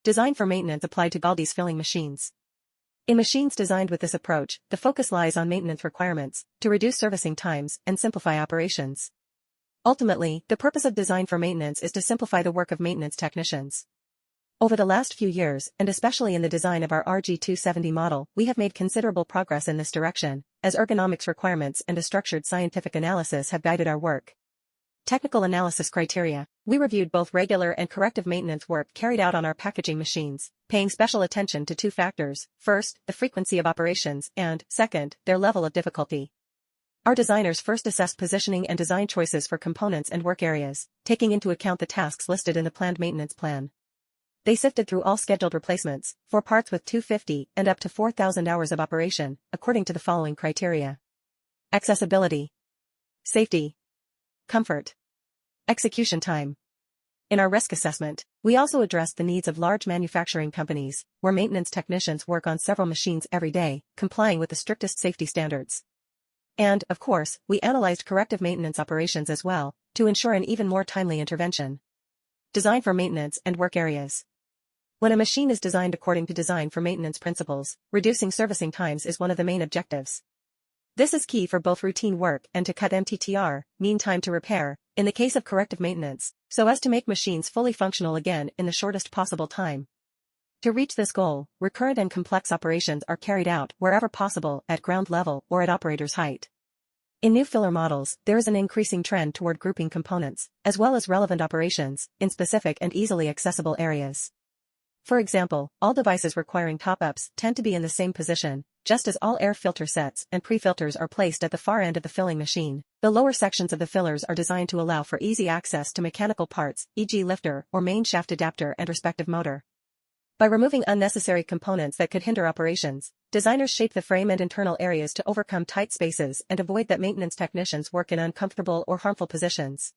Design for maintenance applied to Galdi's filling machines. In machines designed with this approach, the focus lies on maintenance requirements, to reduce servicing times and simplify operations. Ultimately, the purpose of design for maintenance is to simplify the work of maintenance technicians. Over the last few years, and especially in the design of our RG270 model, we have made considerable progress in this direction, as ergonomics requirements and a structured scientific analysis have guided our work. Technical analysis criteria. We reviewed both regular and corrective maintenance work carried out on our packaging machines, paying special attention to two factors: first, the frequency of operations, and, second, their level of difficulty. Our designers first assessed positioning and design choices for components and work areas, taking into account the tasks listed in the planned maintenance plan. They sifted through all scheduled replacements, for parts with 250 and up to 4,000 hours of operation, according to the following criteria: accessibility, safety, comfort, execution time. In our risk assessment, we also addressed the needs of large manufacturing companies, where maintenance technicians work on several machines every day, complying with the strictest safety standards. And, of course, we analyzed corrective maintenance operations as well, to ensure an even more timely intervention. Design for maintenance and work areas. When a machine is designed according to design for maintenance principles, reducing servicing times is one of the main objectives. This is key for both routine work and to cut MTTR, mean time to repair, in the case of corrective maintenance, so as to make machines fully functional again in the shortest possible time. To reach this goal, recurrent and complex operations are carried out wherever possible at ground level or at operator's height. In new filler models, there is an increasing trend toward grouping components, as well as relevant operations, in specific and easily accessible areas. For example, all devices requiring top-ups tend to be in the same position, just as all air filter sets and pre-filters are placed at the far end of the filling machine. The lower sections of the fillers are designed to allow for easy access to mechanical parts, e.g. lifter or main shaft adapter and respective motor. By removing unnecessary components that could hinder operations, designers shape the frame and internal areas to overcome tight spaces and avoid that maintenance technicians work in uncomfortable or harmful positions.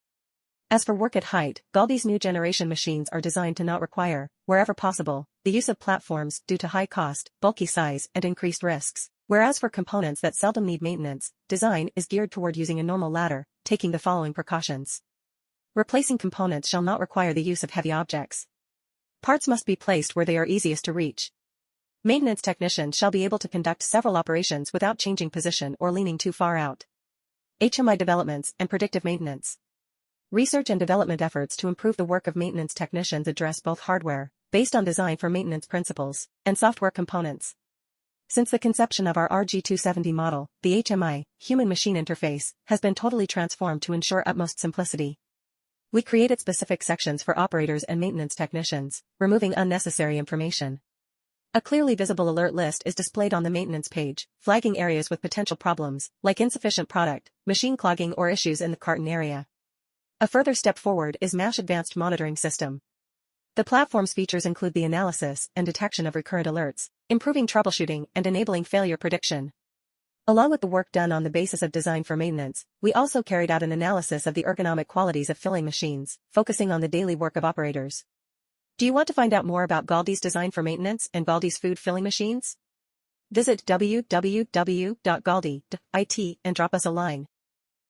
As for work at height, Galdi's new generation machines are designed to not require, wherever possible, the use of platforms due to high cost, bulky size, and increased risks, whereas for components that seldom need maintenance, design is geared toward using a normal ladder, taking the following precautions. Replacing components shall not require the use of heavy objects. Parts must be placed where they are easiest to reach. Maintenance technicians shall be able to conduct several operations without changing position or leaning too far out. HMI developments and predictive maintenance. Research and development efforts to improve the work of maintenance technicians address both hardware, based on design for maintenance principles, and software components. Since the conception of our RG270 model, the HMI, human-machine interface, has been totally transformed to ensure utmost simplicity. We created specific sections for operators and maintenance technicians, removing unnecessary information. A clearly visible alert list is displayed on the maintenance page, flagging areas with potential problems, like insufficient product, machine clogging or issues in the carton area. A further step forward is MASH Advanced Monitoring System. The platform's features include the analysis and detection of recurrent alerts, improving troubleshooting and enabling failure prediction. Along with the work done on the basis of design for maintenance, we also carried out an analysis of the ergonomic qualities of filling machines, focusing on the daily work of operators. Do you want to find out more about Galdi's design for maintenance and Galdi's food filling machines? Visit www.galdi.it and drop us a line.